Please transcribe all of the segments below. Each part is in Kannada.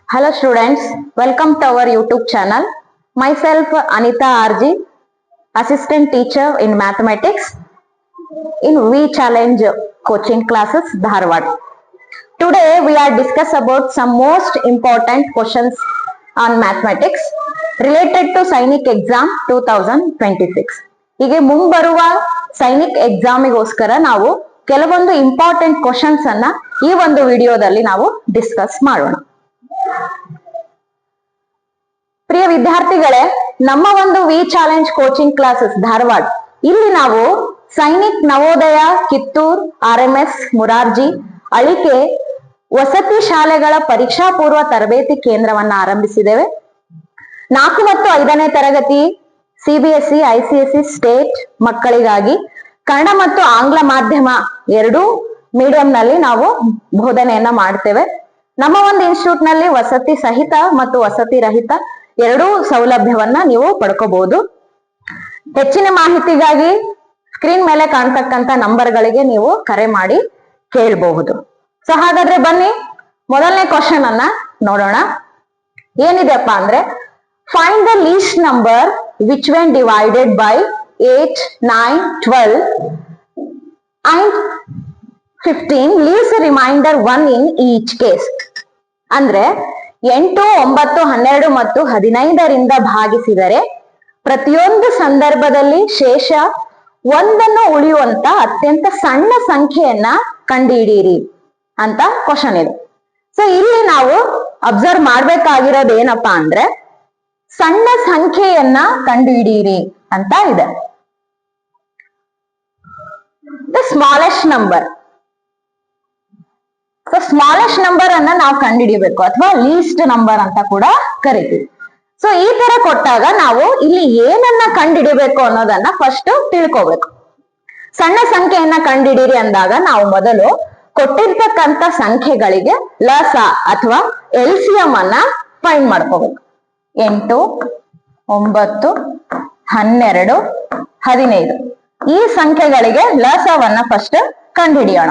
Hello students, welcome to our YouTube channel. Myself Anita RG, assistant teacher in mathematics in We Challenge coaching classes Dharwad. Today we are discuss about some most important questions on mathematics related to Sainik exam 2026. ಹೀಗೆ ಮುಂಬರುವ ಸೈನಿಕ್ ಎಕ್ಸಾಮಿಗೋಸ್ಕರ ನಾವು ಕೆಲವೊಂದು ಇಂಪಾರ್ಟೆಂಟ್ ಕ್ವಶನ್ಸ್ ಅನ್ನ ಈ ಒಂದು ವಿಡಿಯೋದಲ್ಲಿ ನಾವು ಡಿಸ್ಕಸ್ ಮಾಡೋಣ. ಪ್ರಿಯ ವಿದ್ಯಾರ್ಥಿಗಳೇ, ನಮ್ಮ ಒಂದು V challenge coaching classes Dharwad ಇಲ್ಲಿ ನಾವು ಸೈನಿಕ್ ನವೋದಯ ಕಿತ್ತೂರ್ RMS ಮುರಾರ್ಜಿ ಅಳಿಕೆ ವಸತಿ ಶಾಲೆಗಳ ಪರೀಕ್ಷಾ ಪೂರ್ವ ತರಬೇತಿ ಕೇಂದ್ರವನ್ನ ಆರಂಭಿಸಿದ್ದೇವೆ. 4 ಮತ್ತು 5ನೇ ತರಗತಿ CBSE ICSE ಸ್ಟೇಟ್ ಮಕ್ಕಳಿಗಾಗಿ ಕನ್ನಡ ಮತ್ತು ಆಂಗ್ಲ ಮಾಧ್ಯಮ ಎರಡೂ ಮೀಡಿಯಂ ನಲ್ಲಿ ನಾವು ಬೋಧನೆಯನ್ನ ಮಾಡ್ತೇವೆ. ನಮ್ಮ ಒಂದು ಇನ್ಸ್ಟಿಟ್ಯೂಟ್ ನಲ್ಲಿ ವಸತಿ ಸಹಿತ ಮತ್ತು ವಸತಿ ರಹಿತ ಎರಡೂ ಸೌಲಭ್ಯವನ್ನ ನೀವು ಪಡ್ಕೋಬಹುದು. ಹೆಚ್ಚಿನ ಮಾಹಿತಿಗಾಗಿ ಸ್ಕ್ರೀನ್ ಮೇಲೆ ಕಾಣ್ತಕ್ಕಂತ ನಂಬರ್ಗಳಿಗೆ ನೀವು ಕರೆ ಮಾಡಿ ಕೇಳಬಹುದು. ಸೊ ಹಾಗಾದ್ರೆ ಬನ್ನಿ ಮೊದಲನೇ ಕ್ವಶನ್ ಅನ್ನ ನೋಡೋಣ. ಏನಿದೆಪ್ಪ ಅಂದ್ರೆ, find the least number which when divided by 8, 9, 12 and 15 leaves a remainder 1 in each case. ಅಂದ್ರೆ 8, 9, 12 ಮತ್ತು 15ರಿಂದ ಭಾಗಿಸಿದರೆ ಪ್ರತಿಯೊಂದು ಸಂದರ್ಭದಲ್ಲಿ ಶೇಷ ಒಂದನ್ನು ಉಳಿಯುವಂತ ಅತ್ಯಂತ ಸಣ್ಣ ಸಂಖ್ಯೆಯನ್ನ ಕಂಡುಹಿಡಿಯಿರಿ ಅಂತ ಕ್ವಶನ್ ಇದೆ. ಸೊ ಇಲ್ಲಿ ನಾವು ಅಬ್ಸರ್ವ್ ಮಾಡ್ಬೇಕಾಗಿರೋದು ಏನಪ್ಪಾ ಅಂದ್ರೆ, ಸಣ್ಣ ಸಂಖ್ಯೆಯನ್ನ ಕಂಡುಹಿಡಿಯಿರಿ ಅಂತ ಇದೆ. The smallest number. So smallest number ಅನ್ನ ನಾವು ಕಂಡುಹಿಡಿಯಬೇಕು ಅಥವಾ ಲೀಸ್ಟ್ ನಂಬರ್ ಅಂತ ಕೂಡ ಕರಿತೀವಿ. ಸೊ ಈ ತರ ಕೊಟ್ಟಾಗ ನಾವು ಇಲ್ಲಿ ಏನನ್ನ ಕಂಡುಹಿಡಿಯಬೇಕು ಅನ್ನೋದನ್ನ ಫಸ್ಟ್ ತಿಳ್ಕೋಬೇಕು. ಸಣ್ಣ ಸಂಖ್ಯೆಯನ್ನ ಕಂಡುಹಿಡಿಯಿರಿ ಅಂದಾಗ ನಾವು ಮೊದಲು ಕೊಟ್ಟಿರ್ತಕ್ಕಂಥ ಸಂಖ್ಯೆಗಳಿಗೆ ಲಸ ಅಥವಾ LCM ಅನ್ನ ಫೈಂಡ್ ಮಾಡ್ಕೋಬೇಕು. 8, 9, 12, 15 ಈ ಸಂಖ್ಯೆಗಳಿಗೆ ಲಸವನ್ನ ಫಸ್ಟ್ ಕಂಡುಹಿಡಿಯೋಣ.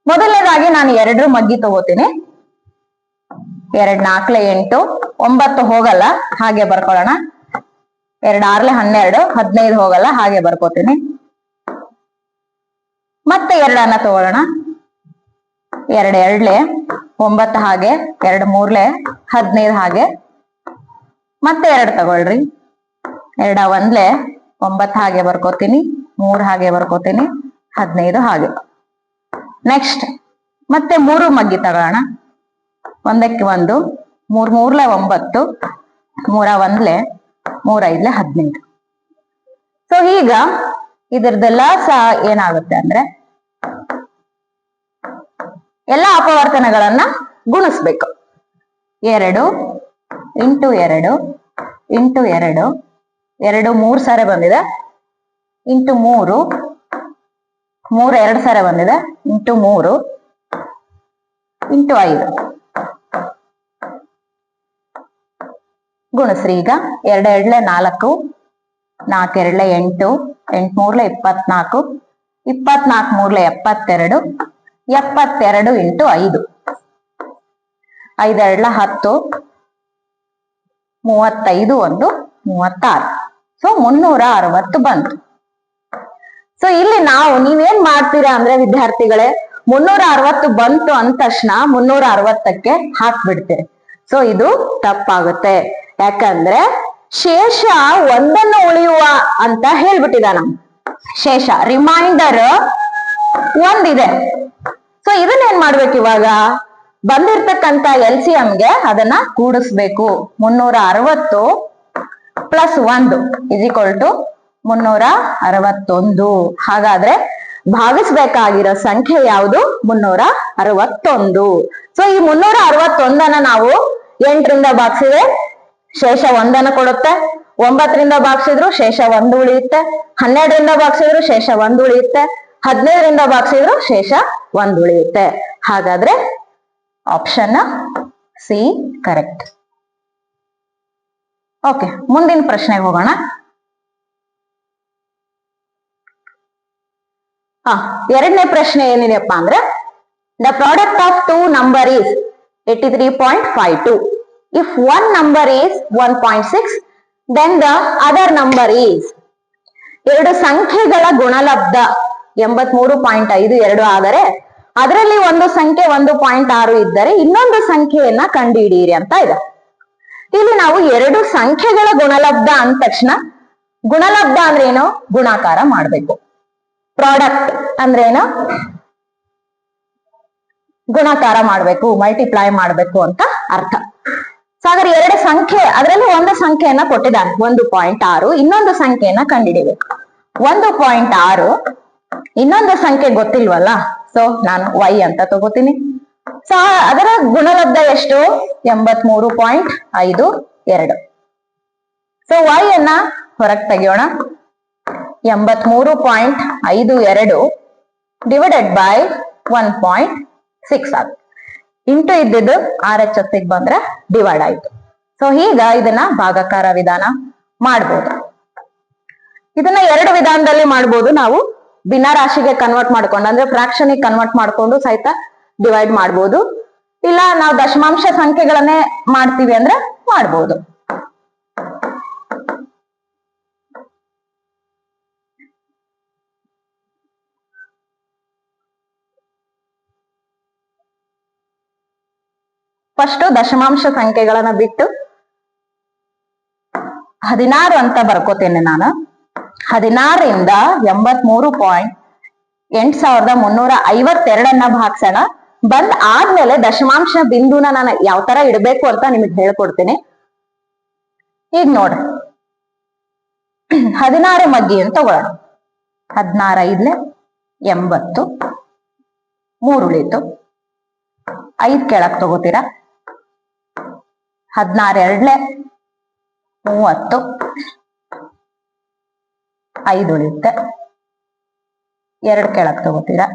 ಮೊದಲನೇದಾಗಿ ನಾನು 2 ಮಗ್ಗಿ ತಗೋತೀನಿ. 2 4 8, 9 ಹೋಗಲ್ಲ, ಹಾಗೆ ಬರ್ಕೊಳ್ಳೋಣ. 2 6 12, 15 ಹೋಗಲ್ಲ, ಹಾಗೆ ಬರ್ಕೋತೀನಿ. ಮತ್ತೆ 2 ತಗೊಳ್ಳೋಣ. 2 2 9 ಹಾಗೆ, 2 3 15 ಹಾಗೆ. ಮತ್ತೆ 2 ತಗೊಳ್ರಿ. 2 1 9 ಹಾಗೆ ಬರ್ಕೋತೀನಿ, 3 ಹಾಗೆ ಬರ್ಕೋತೀನಿ, 15 ಹಾಗೆ. ನೆಕ್ಸ್ಟ್ ಮತ್ತೆ 3 ಮಗ್ಗಿ ತಗೋಣ. 1ಕ್ಕೆ 1, 3 3 9, 3 1 3 5 15. ಸೊ ಈಗ ಇದರದೆಲ್ಲ ಸಹ ಏನಾಗುತ್ತೆ ಅಂದ್ರೆ, ಎಲ್ಲ ಅಪವರ್ತನಗಳನ್ನ ಗುಣಿಸ್ಬೇಕು. 2 ಇಂಟು 2 ಇಂಟು 2, 2 3 ಸಾರಿ ಬಂದಿದೆ, ಇಂಟು 3, 3 2 ಸಾರಿ ಬಂದಿದೆ, ಇಂಟು 3 ಇಂಟು 5 ಗುಣಿಸ್ರಿ. ಈಗ 2 2 4, 4 2 8, 8 3 24, 24 3 72, 72 ಇಂಟು 5, 5 2 10, 35 1 36. ಸೊ 360 ಬಂತು. ಸೊ ಇಲ್ಲಿ ನೀವೇನ್ ಮಾಡ್ತೀರಾ ಅಂದ್ರೆ ವಿದ್ಯಾರ್ಥಿಗಳೇ, 360 ಬಂತು ಅಂದ ತಕ್ಷಣ 360ಕ್ಕೆ ಹಾಕ್ಬಿಡ್ತೀರಿ. ಸೊ ಇದು ತಪ್ಪಾಗುತ್ತೆ. ಯಾಕಂದ್ರೆ ಶೇಷ ಒಂದನ್ನು ಉಳಿಯುವ ಅಂತ ಹೇಳ್ಬಿಟ್ಟಿದಾನ. ಶೇಷ ರಿಮೈಂಡರ್ ಒಂದಿದೆ. ಸೊ ಇದನ್ನ ಏನ್ ಮಾಡ್ಬೇಕು, ಇವಾಗ ಬಂದಿರ್ತಕ್ಕಂತ LCMಗೆ ಅದನ್ನ ಕೂಡಿಸ್ಬೇಕು. 360 ಪ್ಲಸ್ 1 ಇಸ್ ಈಕ್ವಲ್ ಟು 361. ಹಾಗಾದ್ರೆ ಭಾಗಿಸ್ಬೇಕಾಗಿರೋ ಸಂಖ್ಯೆ ಯಾವುದು? 361. ಸೊ ಈ 361 ನಾವು 8ರಿಂದ ಭಾಗಿಸಿದ್ರೆ ಶೇಷ 1 ಕೊಡುತ್ತೆ. 9ರಿಂದ ಭಾಗಿಸಿದ್ರು ಶೇಷ 1 ಉಳಿಯುತ್ತೆ. 12ರಿಂದ ಭಾಗಿಸಿದ್ರು ಶೇಷ 1 ಉಳಿಯುತ್ತೆ. 15ರಿಂದ ಭಾಗಿಸಿದ್ರು ಶೇಷ 1 ಉಳಿಯುತ್ತೆ. ಹಾಗಾದ್ರೆ ಆಪ್ಷನ್ ಸಿ ಕರೆಕ್ಟ್. ಓಕೆ, ಮುಂದಿನ ಪ್ರಶ್ನೆಗೆ ಹೋಗೋಣ. ಎರಡನೇ ಪ್ರಶ್ನೆ ಏನಿದೆಪ್ಪ ಅಂದ್ರೆ, the product of 2 number is 83.52. If one number is 1.6, then the other number is, ಎರಡು ಸಂಖ್ಯೆಗಳ ಗುಣಲಬ್ಧ 83.52 ಆದರೆ ಅದರಲ್ಲಿ ಒಂದು ಸಂಖ್ಯೆ 1.6 ಇದ್ದರೆ ಇನ್ನೊಂದು ಸಂಖ್ಯೆಯನ್ನ ಕಂಡುಹಿಡಿಯಿರಿ ಅಂತ ಇದೆ. ಇಲ್ಲಿ ನಾವು ಎರಡು ಸಂಖ್ಯೆಗಳ ಗುಣಲಬ್ಧ ಅಂದ ತಕ್ಷಣ, ಗುಣಲಬ್ಧ ಅಂದ್ರೆ ಏನು? ಗುಣಾಕಾರ ಮಾಡ್ಬೇಕು. ಪ್ರಾಡಕ್ಟ್ ಅಂದ್ರೆ ಏನು? ಗುಣಾಕಾರ ಮಾಡ್ಬೇಕು, ಮಲ್ಟಿಪ್ಲೈ ಮಾಡ್ಬೇಕು ಅಂತ ಅರ್ಥ. ಸೊ ಹಾಗಾದ್ರೆ ಎರಡು ಸಂಖ್ಯೆ, ಅದರಲ್ಲಿ ಒಂದು ಸಂಖ್ಯೆಯನ್ನ ಕೊಟ್ಟಿದ್ದಾನೆ 1.6, ಇನ್ನೊಂದು ಸಂಖ್ಯೆಯನ್ನ ಕಂಡುಹಿಡಿಬೇಕು. 1.6, ಇನ್ನೊಂದು ಸಂಖ್ಯೆ ಗೊತ್ತಿಲ್ವಲ್ಲ, ಸೊ ನಾನು y ಅಂತ ತಗೋತೀನಿ. ಸೊ ಅದರ ಗುಣಲಬ್ಧ ಎಷ್ಟು? 83.52. ಸೊ y ಅನ್ನ ಹೊರಗೆ ತೆಗೆಯೋಣ. 83.52 ಡಿವೈಡೆಡ್ ಬೈ 1.6 ಆಗುತ್ತೆ. ಇಂಟು ಇದ್ದಿದ್ದು RHS ಬಂದ್ರೆ ಡಿವೈಡ್ ಆಯ್ತು. ಸೊ ಈಗ ಇದನ್ನ ಭಾಗಾಕಾರ ವಿಧಾನ ಮಾಡ್ಬೋದು. ಇದನ್ನ ಎರಡು ವಿಧಾನದಲ್ಲಿ ಮಾಡ್ಬೋದು. ನಾವು ಭಿನ್ನರಾಶಿಗೆ ಕನ್ವರ್ಟ್ ಮಾಡ್ಕೊಂಡು, ಅಂದ್ರೆ ಫ್ರಾಕ್ಷನ್ ಕನ್ವರ್ಟ್ ಮಾಡ್ಕೊಂಡು ಸಹಿತ ಡಿವೈಡ್ ಮಾಡ್ಬೋದು. ಇಲ್ಲ ನಾವು ದಶಮಾಂಶ ಸಂಖ್ಯೆಗಳನ್ನೇ ಮಾಡ್ತೀವಿ ಅಂದ್ರೆ ಮಾಡ್ಬೋದು. ಫಸ್ಟ್ ದಶಮಾಂಶ ಸಂಖ್ಯೆಗಳನ್ನ ಬಿಟ್ಟು 16 ಅಂತ ಬರ್ಕೋತೇನೆ ನಾನು. 16ರಿಂದ 83.8352 ಭಾಗಿಸೋಣ. ಬಂದ್ ಆದ್ಮೇಲೆ ದಶಮಾಂಶ ಬಿಂದುನ ನಾನು ಯಾವ ತರ ಇಡಬೇಕು ಅಂತ ನಿಮಗೆ ಹೇಳ್ಕೊಡ್ತೀನಿ. ಈಗ ನೋಡ್ರಿ, 16 ಮಗ್ಗಿ ಅಂತ ತಗೊಳ್ಳೋಣ. 16 5 80, 3 ಉಳಿತು. 5 ಕೆಳಕ್ ತಗೋತೀರಾ. 16 2 30, 5 ಉಳಿಯುತ್ತೆ. 2 ಕೆಳಕ್ ತಗೋತೀರಾ.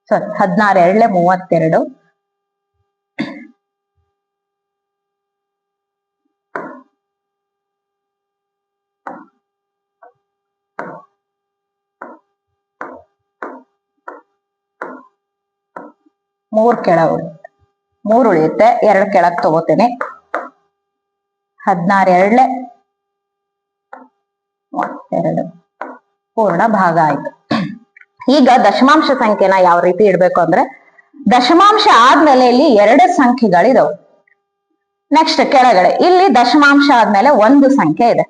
ಸಾರಿ, 16 2 32, 3 ಕೆಳಗೆ ಉಳಿಯುತ್ತೆ. 3 ಉಳಿಯುತ್ತೆ. 2 ಕೆಳಕ್ ತಗೋತೇನೆ. 16 2 32 ಪೂರ್ಣ ಭಾಗ ಆಯ್ತು. ಈಗ ದಶಮಾಂಶ ಸಂಖ್ಯೆನ ಯಾವ ರೀತಿ ಇಡ್ಬೇಕು ಅಂದ್ರೆ, ದಶಮಾಂಶ ಆದ್ಮೇಲೆ ಇಲ್ಲಿ 2 ಸಂಖ್ಯೆಗಳಿದಾವೆ. ನೆಕ್ಸ್ಟ್ ಕೆಳಗಡೆ ಇಲ್ಲಿ ದಶಮಾಂಶ ಆದ್ಮೇಲೆ ಒಂದು ಸಂಖ್ಯೆ ಇದೆ.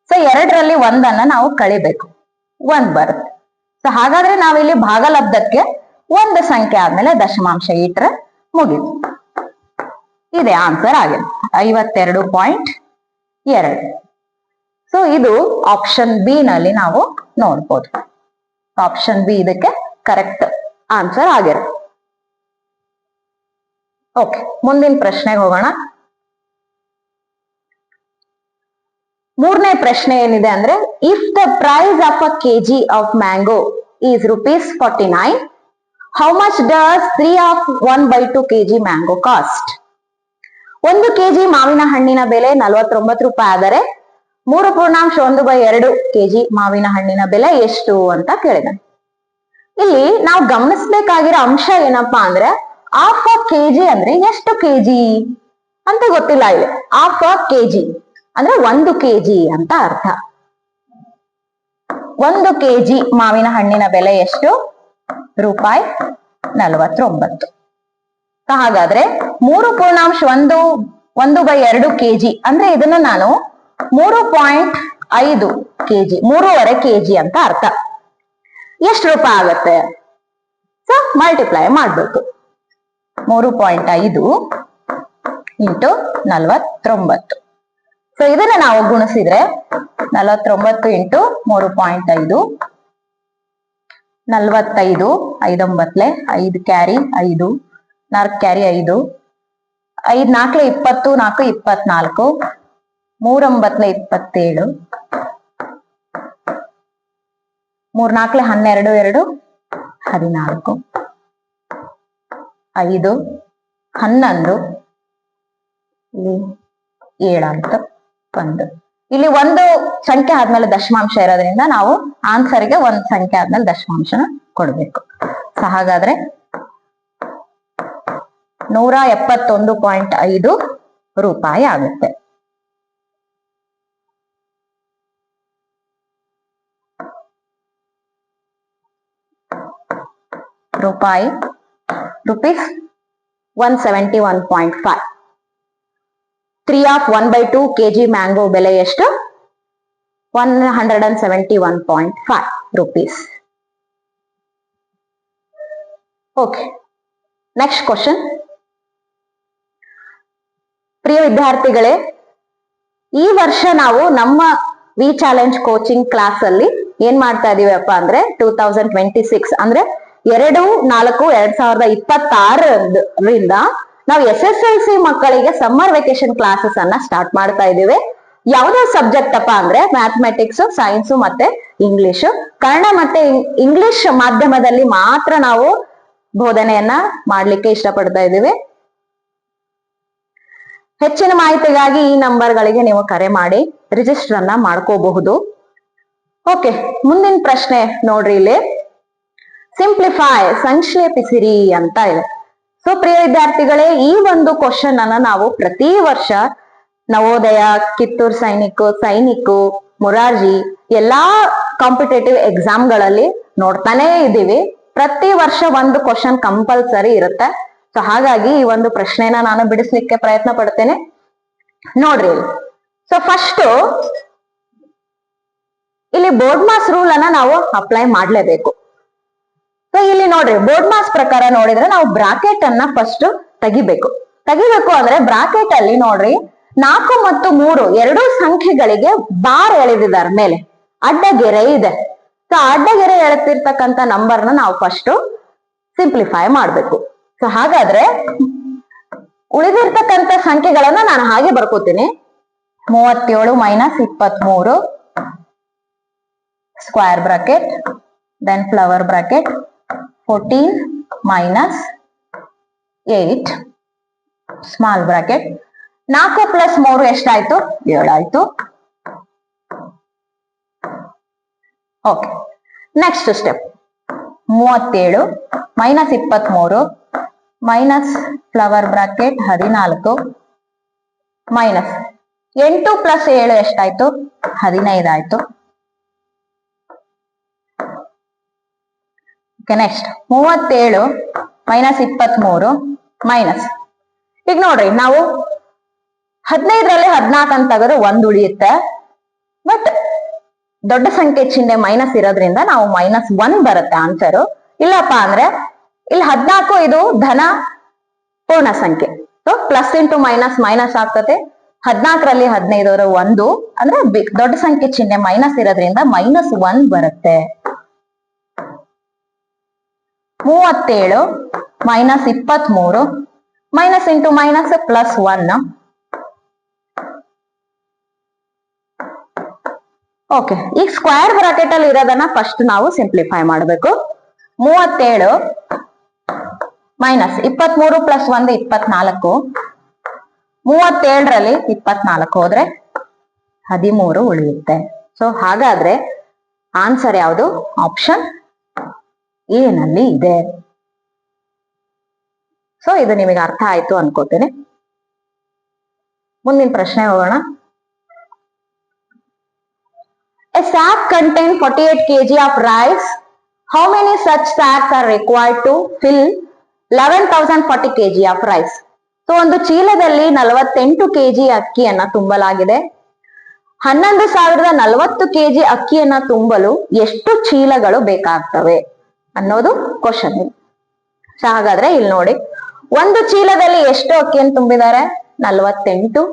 ಸೊ 2ರಲ್ಲಿ ಒಂದನ್ನ ನಾವು ಕಳಿಬೇಕು, 1 ಬರುತ್ತೆ. ಸೊ ಹಾಗಾದ್ರೆ ನಾವಿಲ್ಲಿ ಭಾಗಲಬ್ಧಕ್ಕೆ ಒಂದು ಸಂಖ್ಯೆ ಆದ್ಮೇಲೆ ದಶಮಾಂಶ ಇಟ್ರೆ ಮುಗೀತು. ಇದೆ ಆನ್ಸರ್ ಆಗಿದೆ 52.2. ಸೊ ಇದು ಆಪ್ಷನ್ ಬಿ ನಲ್ಲಿ ನಾವು ನೋಡ್ಬೋದು. ಆಪ್ಷನ್ ಬಿ ಇದಕ್ಕೆ ಕರೆಕ್ಟ್ ಆನ್ಸರ್ ಆಗಿರುತ್ತೆ. ಓಕೆ, ಮುಂದಿನ ಪ್ರಶ್ನೆಗೆ ಹೋಗೋಣ. ಮೂರನೇ ಪ್ರಶ್ನೆ ಏನಿದೆ ಅಂದ್ರೆ, if the price of a KG of mango is ₹49, how much does 3 of 1/2 kg mango cost? 1 KG ಮಾವಿನ ಹಣ್ಣಿನ ಬೆಲೆ 49 ರೂಪಾಯಿ ಆದರೆ 3.1/2 kg ಮಾವಿನ ಹಣ್ಣಿನ ಬೆಲೆ ಎಷ್ಟು ಅಂತ ಕೇಳಿದಾನೆ. ಇಲ್ಲಿ ನಾವು ಗಮನಿಸಬೇಕಾಗಿರೋ ಅಂಶ ಏನಪ್ಪಾ ಅಂದ್ರೆ, ಹಾಫ್ ಅ ಕೆಜಿ ಅಂದ್ರೆ ಎಷ್ಟು ಕೆಜಿ ಅಂತ ಗೊತ್ತಿಲ್ಲ. ಇಲ್ಲಿ ಹಾಫ್ ಅ ಕೆಜಿ ಅಂದ್ರೆ 1 ಕೆಜಿ ಅಂತ ಅರ್ಥ. 1 ಕೆಜಿ ಮಾವಿನ ಹಣ್ಣಿನ ಬೆಲೆ ಎಷ್ಟು? ₹49. ಹಾಗಾದ್ರೆ 3.1/2 kg ಅಂದ್ರೆ ಇದನ್ನ ನಾನು 3.5 kg, 3.5 kg ಅಂತ ಅರ್ಥ. ಎಷ್ಟು ರೂಪಾಯಿ ಆಗತ್ತೆ? ಸೊ ಮಲ್ಟಿಪ್ಲೈ ಮಾಡ್ಬೇಕು. 3.5 ಇಂಟು 49. ಸೊ ಇದನ್ನ ನಾವು ಗುಣಿಸಿದ್ರೆ 49 ಇಂಟು 3.5, 45, 5 9 5 ಕ್ಯಾರಿ 5, 4 ಕ್ಯಾರಿ 5, 5 4 20, 4 24, 3 9 27, 3 4 12 2 14, 5 11, ಇಲ್ಲಿ 7 ಅಂತ 1. ಇಲ್ಲಿ ಒಂದು ಸಂಖ್ಯೆ ಆದ್ಮೇಲೆ ದಶಮಾಂಶ ಇರೋದ್ರಿಂದ ನಾವು ಆನ್ಸರ್ಗೆ ಒಂದು ಸಂಖ್ಯೆ ಆದ್ಮೇಲೆ ದಶಮಾಂಶನ ಕೊಡ್ಬೇಕು. ಸೊ ಹಾಗಾದ್ರೆ 171.5 ರೂಪಾಯಿ ಆಗುತ್ತೆ. rupees 171.5. 3 of 1/2 kg ಮ್ಯಾಂಗೋ ಬೆಲೆ ಎಷ್ಟು? 171.5 rupees. Okay, next question. ಪ್ರಿಯ ವಿದ್ಯಾರ್ಥಿಗಳೇ, ಈ ವರ್ಷ ನಾವು ನಮ್ಮ ವಿ ಚಾಲೆಂಜ್ ಕೋಚಿಂಗ್ ಕ್ಲಾಸ್ ಅಲ್ಲಿ ಏನ್ ಮಾಡ್ತಾ ಇದೀವಪ್ಪ ಅಂದ್ರೆ 2026 ಅಂದ್ರೆ 2/4/2026 ನಾವು SSLC ಮಕ್ಕಳಿಗೆ ಸಮ್ಮರ್ ವೆಕೇಶನ್ ಕ್ಲಾಸಸ್ ಅನ್ನ ಸ್ಟಾರ್ಟ್ ಮಾಡ್ತಾ ಇದೀವಿ. ಯಾವ್ದೋ ಸಬ್ಜೆಕ್ಟ್ ಅಪ್ಪ ಅಂದ್ರೆ ಮ್ಯಾಥಮೆಟಿಕ್ಸ್, ಸೈನ್ಸ್ ಮತ್ತೆ ಇಂಗ್ಲಿಷ್. ಕನ್ನಡ ಮತ್ತೆ ಇಂಗ್ಲಿಷ್ ಮಾಧ್ಯಮದಲ್ಲಿ ಮಾತ್ರ ನಾವು ಬೋಧನೆಯನ್ನ ಮಾಡ್ಲಿಕ್ಕೆ ಇಷ್ಟಪಡ್ತಾ ಇದೀವಿ. ಹೆಚ್ಚಿನ ಮಾಹಿತಿಗಾಗಿ ಈ ನಂಬರ್ಗಳಿಗೆ ನೀವು ಕರೆ ಮಾಡಿ ರಿಜಿಸ್ಟರ್ ಅನ್ನ ಮಾಡ್ಕೋಬಹುದು. ಓಕೆ, ಮುಂದಿನ ಪ್ರಶ್ನೆ ನೋಡ್ರಿ, ಇಲ್ಲಿ ಸಿಂಪ್ಲಿಫೈ ಸಂಕ್ಷೇಪಿಸಿರಿ ಅಂತ ಇದೆ. ಸೊ ಪ್ರಿಯ ವಿದ್ಯಾರ್ಥಿಗಳೇ, ಈ ಒಂದು ಕ್ವಶನ್ ಅನ್ನ ನಾವು ಪ್ರತಿ ವರ್ಷ ನವೋದಯ, ಕಿತ್ತೂರ್ ಸೈನಿಕ್, ಮುರಾರ್ಜಿ ಎಲ್ಲಾ ಕಾಂಪಿಟೇಟಿವ್ ಎಕ್ಸಾಮ್ ಗಳಲ್ಲಿ ನೋಡ್ತಾನೆ ಇದ್ದೀವಿ. ಪ್ರತಿ ವರ್ಷ ಒಂದು ಕ್ವಶನ್ ಕಂಪಲ್ಸರಿ ಇರುತ್ತೆ. ಸೊ ಹಾಗಾಗಿ ಈ ಒಂದು ಪ್ರಶ್ನೆನ ನಾನು ಬಿಡಿಸ್ಲಿಕ್ಕೆ ಪ್ರಯತ್ನ ಪಡ್ತೇನೆ. ನೋಡ್ರಿ, ಸೊ ಫಸ್ಟ್ ಇಲ್ಲಿ ಬೋರ್ಡ್ ಮಾಸ್ ರೂಲ್ ಅನ್ನ ನಾವು ಅಪ್ಲೈ ಮಾಡ್ಲೇಬೇಕು. ಸೊ ಇಲ್ಲಿ ನೋಡ್ರಿ, ಬೋರ್ಡ್ ಮಾಸ್ ಪ್ರಕಾರ ನೋಡಿದ್ರೆ ನಾವು ಬ್ರಾಕೆಟ್ ಅನ್ನ ಫಸ್ಟ್ ತೆಗಿಬೇಕು ಅಂದ್ರೆ ಬ್ರಾಕೆಟ್ ಅಲ್ಲಿ ನೋಡ್ರಿ 4 ಮತ್ತು 3 ಎರಡೂ ಸಂಖ್ಯೆಗಳಿಗೆ ಬಾರ್ ಎಳೆದಿದ್ದಾರೆ, ಮೇಲೆ ಅಡ್ಡಗೆರೆ ಇದೆ. ಸೊ ಅಡ್ಡಗೆರೆ ಎಳೆತಿರ್ತಕ್ಕಂಥ ನಂಬರ್ನ ನಾವು ಫಸ್ಟ್ ಸಿಂಪ್ಲಿಫೈ ಮಾಡ್ಬೇಕು. ಸೊ ಹಾಗಾದ್ರೆ ಉಳಿದಿರ್ತಕ್ಕಂಥ ಸಂಖ್ಯೆಗಳನ್ನ ನಾನು ಹಾಗೆ ಬರ್ಕೋತೀನಿ. 37 - 23 square bracket, then flower bracket, 14 - 8 small bracket. 4 + 3 ಎಷ್ಟಾಯ್ತು? 7 ಆಯ್ತು. Okay, next step 37 - 23 minus flower bracket 14 minus 8 + 7 ಎಷ್ಟಾಯ್ತು? 15 ಆಯ್ತು. ಓಕೆ, ನೆಕ್ಸ್ಟ್ 37 - 23 ಮೈನಸ್, ಈಗ ನೋಡ್ರಿ ನಾವು 15ರಲ್ಲಿ 14 ಅಂತ ತೆಗೆದ್ರೆ 1 ಉಳಿಯುತ್ತೆ. ಬಟ್ ದೊಡ್ಡ ಸಂಖ್ಯೆ ಚಿಹ್ನೆ ಮೈನಸ್ ಇರೋದ್ರಿಂದ ನಾವು -1 ಬರುತ್ತೆ ಆನ್ಸರ್. ಇಲ್ಲಪ್ಪ ಅಂದ್ರೆ ಇಲ್ಲಿ 14 ಇದು ಧನ ಪೂರ್ಣ ಸಂಖ್ಯೆ. So plus into minus minus ಆಗ್ತದೆ. 14ರಲ್ಲಿ 15 1 ಅಂದ್ರೆ ದೊಡ್ಡ ಸಂಖ್ಯೆ ಚಿಹ್ನೆ ಮೈನಸ್ ಇರೋದ್ರಿಂದ -1 ಬರುತ್ತೆ. 37 - 23 ಮೈನಸ್ ಇಂಟು ಮೈನಸ್ +1. ಓಕೆ, ಈಗ ಸ್ಕ್ವೇರ್ ಬ್ರಾಕೆಟ್ ಅಲ್ಲಿ ಇರೋದನ್ನ ಫಸ್ಟ್ ನಾವು ಸಿಂಪ್ಲಿಫೈ ಮಾಡಬೇಕು. 37 ಮೈನಸ್ 23 + 1 24. 37ರಲ್ಲಿ 24 ಹೋದ್ರೆ 13 ಉಳಿಯುತ್ತೆ. ಸೊ ಹಾಗಾದ್ರೆ ಆನ್ಸರ್ ಯಾವುದು? ಆಪ್ಷನ್ ಎ ನಲ್ಲಿ ಇದೆ. ಸೊ ಇದು ನಿಮಗೆ ಅರ್ಥ ಆಯ್ತು ಅನ್ಕೋತೇನೆ. ಮುಂದಿನ ಪ್ರಶ್ನೆ ಹೋಗೋಣ. A sack contains 48 kg of rice. How many such sacks are required to fill 11,040 kg of rice? So ಒಂದು ಚೀಲದಲ್ಲಿ 48 kg ಅಕ್ಕಿಯನ್ನ ತುಂಬಲಾಗಿದೆ. 11,040 kg ಅಕ್ಕಿಯನ್ನ ತುಂಬಲು ಎಷ್ಟು ಚೀಲಗಳು ಬೇಕಾಗ್ತವೆ ಅನ್ನೋದು ಕ್ವಶನ್. ಸೊ ಹಾಗಾದ್ರೆ ಇಲ್ಲಿ ನೋಡಿ, ಒಂದು ಚೀಲದಲ್ಲಿ ಎಷ್ಟು ಅಕ್ಕಿಯನ್ನು ತುಂಬಿದ್ದಾರೆ? 48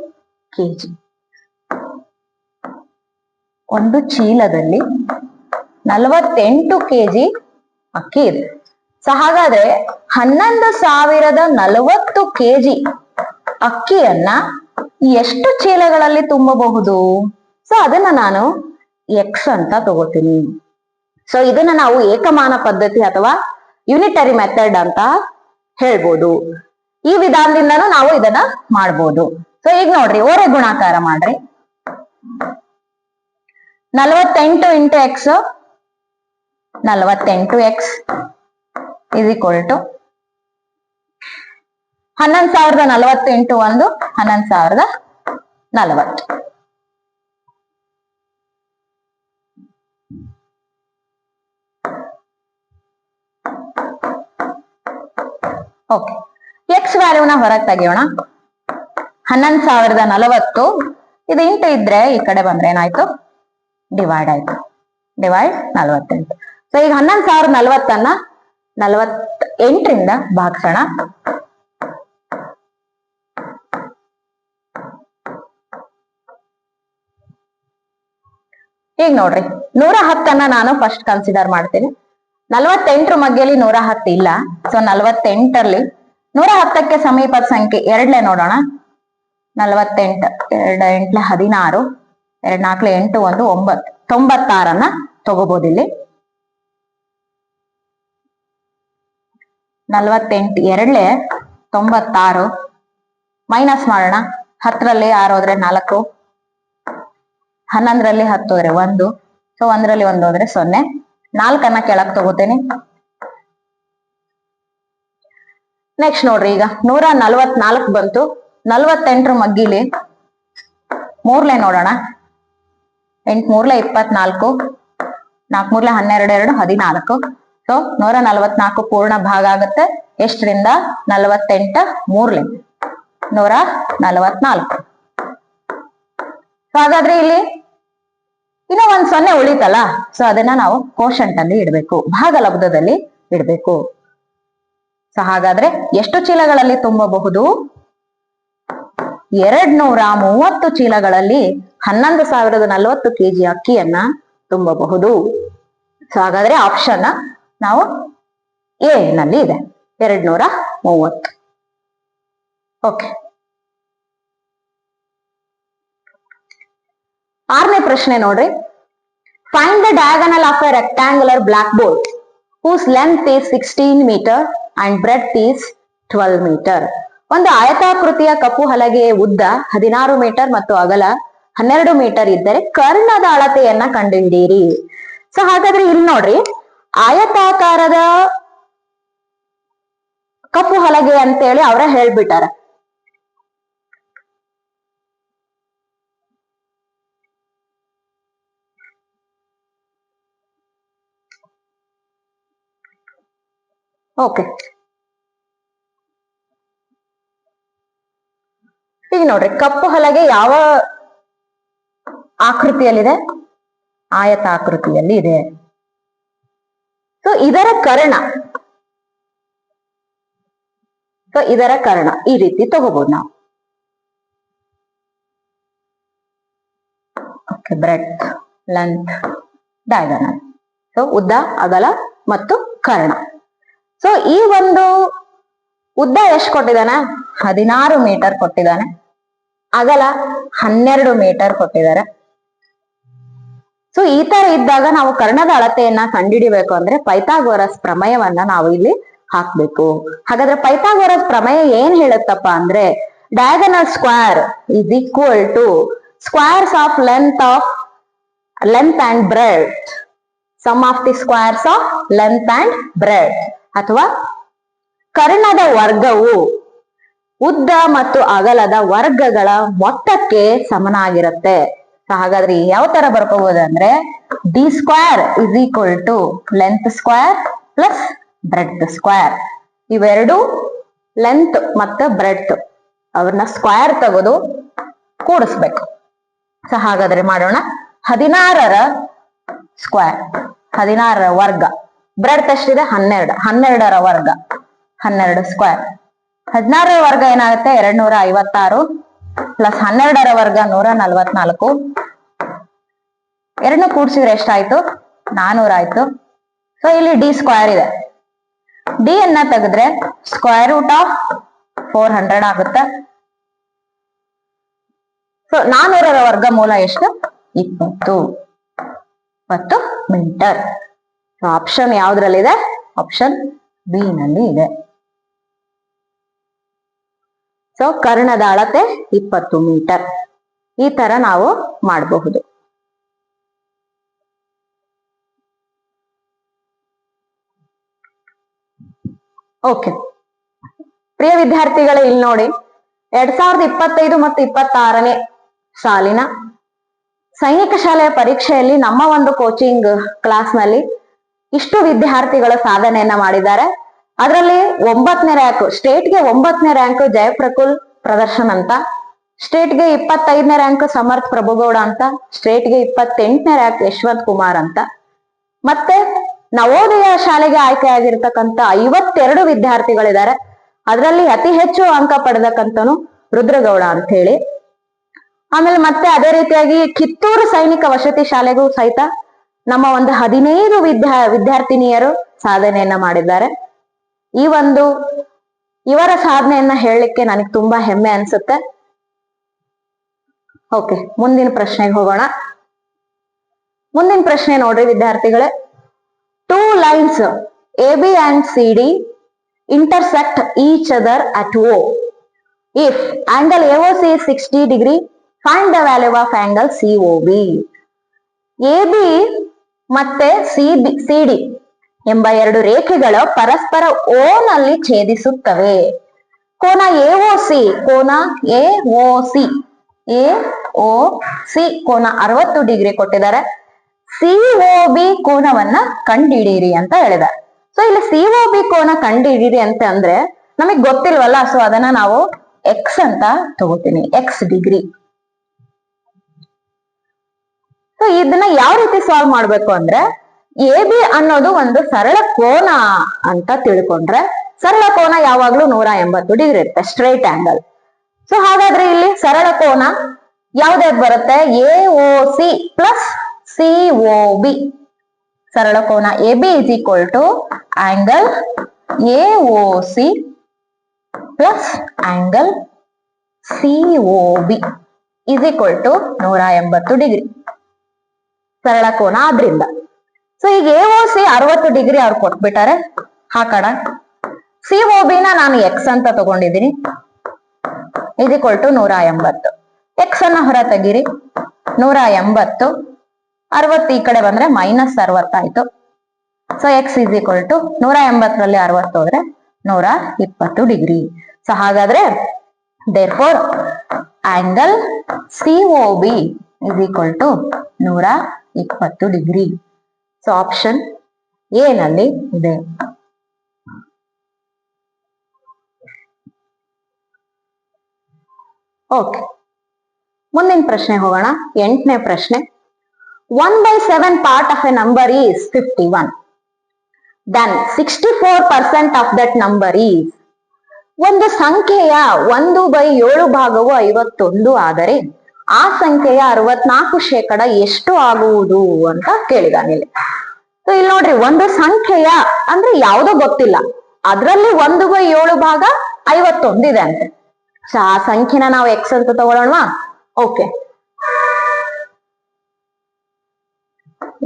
kg. ಒಂದು ಚೀಲದಲ್ಲಿ 48 kg ಅಕ್ಕಿ ಇದೆ. ಸೊ ಹಾಗಾದ್ರೆ 11,040 kg ಅಕ್ಕಿಯನ್ನ ಎಷ್ಟು ಚೀಲಗಳಲ್ಲಿ ತುಂಬಬಹುದು? ಸೊ ಅದನ್ನ ನಾನು x ಅಂತ ತಗೋತೀನಿ. ಸೊ ಇದನ್ನ ನಾವು ಏಕಮಾನ ಪದ್ಧತಿ ಅಥವಾ ಯೂನಿಟರಿ ಮೆಥಡ್ ಅಂತ ಹೇಳ್ಬೋದು. ಈ ವಿಧಾನದಿಂದನೂ ನಾವು ಇದನ್ನ ಮಾಡ್ಬೋದು. ಸೊ ಈಗ ನೋಡ್ರಿ, ಓರೆ ಗುಣಾಕಾರ ಮಾಡ್ರಿ. 48 × x 48x = 11,040 into 1 11,040. Okay, X ವ್ಯಾಲ್ಯೂನ ಹೊರಗೆ ತೆಗಿಯೋಣ. 11,040 ಇದು ಇಂಟು ಇದ್ರೆ ಈ ಕಡೆ ಬಂದ್ರೆ ಏನಾಯ್ತು, ಡಿವೈಡ್ ಆಯ್ತು. ಡಿವೈಡ್ 48. ಸೊ ಈಗ 11,040 48ರಿಂದ ಭಾಗಿಸೋಣ. ಈಗ ನೋಡ್ರಿ, 110 ನಾನು ಫಸ್ಟ್ ಕನ್ಸಿಡರ್ ಮಾಡ್ತೀನಿ. 48 ಮಧ್ಯದಲ್ಲಿ 110 ಇಲ್ಲ. ಸೊ 48ರಲ್ಲಿ 110ಕ್ಕೆ ಸಮೀಪದ ಸಂಖ್ಯೆ 2 ನೋಡೋಣ. 48 2 8 16 2 4 8 1 9 96 ತಗೋಬಹುದು ಇಲ್ಲಿ. 48 2 96 ಮೈನಸ್ ಮಾಡೋಣ. 10ರಲ್ಲಿ 6 ಹೋದ್ರೆ 4, 11ರಲ್ಲಿ 10 ಹೋದ್ರೆ 1, ಸೊ 1ರಲ್ಲಿ 1 ಹೋದ್ರೆ 0, 4 ಕೆಳಕ್ ತಗೋತೇನೆ. ನೆಕ್ಸ್ಟ್ ನೋಡ್ರಿ, ಈಗ 144 ಬಂತು. 48 ಮಗ್ಗಿಲಿ 3 ನೋಡೋಣ. 8 3 24, 4 3 12 2 14. ಸೊ 144 ಪೂರ್ಣ ಭಾಗ ಆಗುತ್ತೆ ಎಷ್ಟರಿಂದ? 48 3 144. ಹಾಗಾದ್ರೆ ಇಲ್ಲಿ ಇನ್ನೂ 1 0 ಉಳಿತಲ್ಲ, ಸೊ ಅದನ್ನ ನಾವು ಕೋಶಂಟ್ ಅಲ್ಲಿ ಇಡಬೇಕು, ಭಾಗಲಬ್ಧದಲ್ಲಿ ಇಡಬೇಕು. ಸೊ ಹಾಗಾದ್ರೆ ಎಷ್ಟು ಚೀಲಗಳಲ್ಲಿ ತುಂಬಬಹುದು? 230 ಚೀಲಗಳಲ್ಲಿ 11,040 ಕೆಜಿ ಅಕ್ಕಿಯನ್ನ ತುಂಬಬಹುದು. ಸೊ ಹಾಗಾದ್ರೆ ಆಪ್ಷನ್ ನಾವು ಎ ನಲ್ಲಿ ಇದೆ, 230. ಓಕೆ, 6ನೇ ಪ್ರಶ್ನೆ ನೋಡ್ರಿ. Find the diagonal of a rectangular blackboard whose length is 16 meter and breadth is 12 meter. ಒಂದು ಆಯತಾಕೃತಿಯ ಕಪ್ಪು ಹಲಗೆಯ ಉದ್ದ 16 ಮೀಟರ್ ಮತ್ತು ಅಗಲ 12 ಮೀಟರ್ ಇದ್ದರೆ ಕರ್ಣದ ಅಳತೆಯನ್ನ ಕಂಡುಹಿಡಿಯಿರಿ. ಸೊ ಹಾಗಾದ್ರೆ ಇಲ್ಲಿ ನೋಡ್ರಿ, ಆಯತಾಕಾರದ ಕಪ್ಪು ಹಲಗೆ ಅಂತೇಳಿ ಅವರೇ ಹೇಳ್ಬಿಟ್ಟಾರ. ಓಕೆ, ಈಗ ನೋಡ್ರಿ, ಕಪ್ಪು ಹಲಗೆ ಯಾವ ಆಕೃತಿಯಲ್ಲಿದೆ? ಆಯತಾಕೃತಿಯಲ್ಲಿ ಇದೆ. ಸೊ ಇದರ ಕರ್ಣ ಈ ರೀತಿ ತಗೋಬಹುದು ನಾವು. Okay, breadth, length, diagonal. So ಉದ್ದ, ಅಗಲ ಮತ್ತು ಕರ್ಣ. ಸೊ ಈ ಒಂದು ಉದ್ದ ಎಷ್ಟು ಕೊಟ್ಟಿದ್ದಾನೆ? 16 ಮೀಟರ್ ಕೊಟ್ಟಿದ್ದಾನೆ. ಅಗಲ 12 ಮೀಟರ್ ಕೊಟ್ಟಿದ್ದಾರೆ. ಸೊ ಈ ತರ ಇದ್ದಾಗ ನಾವು ಕರ್ಣದ ಅಳತೆಯನ್ನ ಕಂಡುಹಿಡಿಬೇಕು ಅಂದ್ರೆ ಪೈಥಾಗೋರಸ್ ಪ್ರಮೇಯವನ್ನ ನಾವು ಇಲ್ಲಿ ಹಾಕ್ಬೇಕು. ಹಾಗಾದ್ರೆ ಪೈಥಾಗೋರಸ್ ಪ್ರಮೇಯ ಏನ್ ಹೇಳುತ್ತಪ್ಪ ಅಂದ್ರೆ, diagonal square is equal to squares of length and breadth, sum of the squares of length and breadth, ಅಥವಾ ಕರ್ಣದ ವರ್ಗವು ಉದ್ದ ಮತ್ತು ಅಗಲದ ವರ್ಗಗಳ ಮೊತ್ತಕ್ಕೆ ಸಮನಾಗಿರುತ್ತೆ. ಹಾಗಾದ್ರೆ ಯಾವ ತರ ಬರ್ಕೋಬಹುದು ಅಂದ್ರೆ, D square is equal to length square plus breadth square. ಇವೆರಡು ಲೆಂತ್ ಮತ್ತು ಬ್ರೆಡ್ತ್ ಅವ್ರನ್ನ ಸ್ಕ್ವೇರ್ ತೆಗೆದು ಕೂಡಿಸ್ಬೇಕು. ಸೊ ಹಾಗಾದ್ರೆ ಮಾಡೋಣ. 16ರ ಸ್ಕ್ವೇರ್, 16ರ ವರ್ಗ, ಬ್ರೆಡ್ತ್ ಎಷ್ಟಿದೆ? 12, 12ರ ವರ್ಗ 12 ಸ್ಕ್ವೇರ್. 16ರ ವರ್ಗ ಏನಾಗುತ್ತೆ? 256 ಪ್ಲಸ್ 12ರ ವರ್ಗ 144. ಎರಡನ್ನೂ ಕೂಡಿಸಿದ್ರೆ ಎಷ್ಟಾಯ್ತು? 400 ಆಯ್ತು. ಸೊ ಇಲ್ಲಿ ಡಿ ಸ್ಕ್ವೇರ್ ಇದೆ. ಡಿ ಅನ್ನ ತೆಗೆದ್ರೆ ಸ್ಕ್ವೇರ್ ರೂಟ್ ಆಫ್ 400 ಆಗುತ್ತೆ. ಸೊ 400ರ ವರ್ಗಮೂಲ ಎಷ್ಟು? 20 ಮೀಟರ್. ಆಪ್ಷನ್ ಯಾವ್ದ್ರಲ್ಲಿದೆ? ಆಪ್ಷನ್ ಬಿ ನಲ್ಲಿ ಇದೆ. ಸೊ ಕರ್ಣದ ಅಳತೆ 20 ಮೀಟರ್. ಈ ತರ ನಾವು ಮಾಡಬಹುದು. ಓಕೆ, ಪ್ರಿಯ ವಿದ್ಯಾರ್ಥಿಗಳೇ, ಇಲ್ಲಿ ನೋಡಿ 2025 ಮತ್ತು 26ನೇ ಸಾಲಿನ ಸೈನಿಕ ಶಾಲೆಯ ಪರೀಕ್ಷೆಯಲ್ಲಿ ನಮ್ಮ ಒಂದು ಕೋಚಿಂಗ್ ಕ್ಲಾಸ್ ನಲ್ಲಿ ಇಷ್ಟು ವಿದ್ಯಾರ್ಥಿಗಳ ಸಾಧನೆಯನ್ನ ಮಾಡಿದ್ದಾರೆ. ಅದರಲ್ಲಿ 9ನೇ ರ್ಯಾಂಕ್, ಸ್ಟೇಟ್ಗೆ 9ನೇ ರ್ಯಾಂಕ್ ಜಯಪ್ರಕುಲ್ ಪ್ರದರ್ಶನ್ ಅಂತ, ಸ್ಟೇಟ್ಗೆ 25ನೇ ರ್ಯಾಂಕ್ ಸಮರ್ಥ್ ಪ್ರಭುಗೌಡ ಅಂತ, ಸ್ಟೇಟ್ಗೆ 28ನೇ ರ್ಯಾಂಕ್ ಯಶವಂತ್ ಕುಮಾರ್ ಅಂತ, ಮತ್ತೆ ನವೋದಯ ಶಾಲೆಗೆ ಆಯ್ಕೆ ಆಗಿರ್ತಕ್ಕಂಥ 52 ವಿದ್ಯಾರ್ಥಿಗಳಿದ್ದಾರೆ. ಅದರಲ್ಲಿ ಅತಿ ಹೆಚ್ಚು ಅಂಕ ಪಡೆದಕ್ಕಂತನು ರುದ್ರಗೌಡ ಅಂತ ಹೇಳಿ. ಆಮೇಲೆ ಮತ್ತೆ ಅದೇ ರೀತಿಯಾಗಿ ಕಿತ್ತೂರು ಸೈನಿಕ ವಸತಿ ಶಾಲೆಗೂ ಸಹಿತ ನಮ್ಮ ಒಂದು 15 ವಿದ್ಯಾರ್ಥಿನಿಯರು ಸಾಧನೆಯನ್ನ ಮಾಡಿದ್ದಾರೆ. ಈ ಒಂದು ಇವರ ಸಾಧನೆಯನ್ನ ಹೇಳಲಿಕ್ಕೆ ನನಗೆ ತುಂಬಾ ಹೆಮ್ಮೆ ಅನ್ಸುತ್ತೆ. ಓಕೆ, ಮುಂದಿನ ಪ್ರಶ್ನೆಗೆ ಹೋಗೋಣ. ಮುಂದಿನ ಪ್ರಶ್ನೆ ನೋಡ್ರಿ ವಿದ್ಯಾರ್ಥಿಗಳೇ, 2 lines AB and CD intersect each other at O. If angle AOC is 60 degree, find the value of angle COB. AB ಮತ್ತೆ CD ಎಂಬ 2 ರೇಖೆಗಳು ಪರಸ್ಪರ O ನಲ್ಲಿ ಛೇದಿಸುತ್ತವೆ. ಕೋನ AOC ಕೋನ 60 ಡಿಗ್ರಿ ಕೊಟ್ಟಿದ್ದಾರೆ. COB ಕೋನವನ್ನ ಕಂಡುಹಿಡಿಯಿರಿ ಅಂತ ಹೇಳಿದ್ದಾರೆ. ಸೊ ಇಲ್ಲಿ COB ಕೋನ ಕಂಡುಹಿಡಿಯಿರಿ ಅಂತ ಅಂದ್ರೆ ನಮಗ್ ಗೊತ್ತಿಲ್ವಲ್ಲ, ಸೊ ಅದನ್ನ ನಾವು X ಅಂತ ತಗೋತೀನಿ, X ಡಿಗ್ರಿ. ಸೊ ಇದನ್ನ ಯಾವ ರೀತಿ ಸಾಲ್ವ್ ಮಾಡ್ಬೇಕು ಅಂದ್ರೆ, AB ಅನ್ನೋದು ಒಂದು ಸರಳ ಕೋನ ಅಂತ ತಿಳ್ಕೊಂಡ್ರೆ, ಸರಳ ಕೋನ ಯಾವಾಗ್ಲೂ 180 ಡಿಗ್ರಿ ಇರುತ್ತೆ, ಸ್ಟ್ರೈಟ್ ಆಂಗಲ್. ಸೊ ಹಾಗಾದ್ರೆ ಇಲ್ಲಿ ಸರಳ ಕೋನ ಯಾವ್ದಾದ್ ಬರುತ್ತೆ? AOC plus COB. ಸರಳ ಕೋನ AB is equal to angle AOC plus angle COB is equal to 180 degree ಸರಳ ಕೋನ ಆದ್ರಿಂದ. ಸೊ ಈಗ AOC 60 ಡಿಗ್ರಿ ಅವ್ರು ಕೊಟ್ಬಿಟ್ಟಾರೆ, ಹಾಕೋಣ. COB ನ ನಾನು X ಅಂತ ತಗೊಂಡಿದ್ದೀನಿ, is equal to 180. X ಅನ್ನ ಹೊರ ತೆಗೀರಿ, 180, 60 ಈ ಕಡೆ ಬಂದ್ರೆ -60 ಆಯ್ತು. So X is equal to 180ರಲ್ಲಿ 60 ಹೋದ್ರೆ 120 ಡಿಗ್ರಿ. ಸೊ ಹಾಗಾದ್ರೆ therefore angle COB is equal to 120 degree. So option A ನಲ್ಲಿ ಇದೆ. ಓಕೆ, ಮುಂದಿನ ಪ್ರಶ್ನೆ ಹೋಗೋಣ. 8ನೇ ಪ್ರಶ್ನೆ. 1/7 part of a number is 51. Then 64% of that number is. ಒಂದು ಸಂಖ್ಯೆಯ 1/7 ಭಾಗವು 51 ಆದರೆ ಆ ಸಂಖ್ಯೆಯ 64% ಎಷ್ಟು ಆಗುವುದು ಅಂತ ಕೇಳಿದಾನೆ ಇಲ್ಲಿ. ಸೊ ಇಲ್ಲಿ ನೋಡ್ರಿ, ಒಂದು ಸಂಖ್ಯೆಯ ಅಂದ್ರೆ ಯಾವುದೋ ಗೊತ್ತಿಲ್ಲ, ಅದ್ರಲ್ಲಿ 1/7 ಭಾಗ 51 ಇದೆ ಅಂತೆ. ಸೊ ಆ ಸಂಖ್ಯೆನ ನಾವು X ಅಂತ ತಗೊಳ್ಳೋಣವಾ? Okay,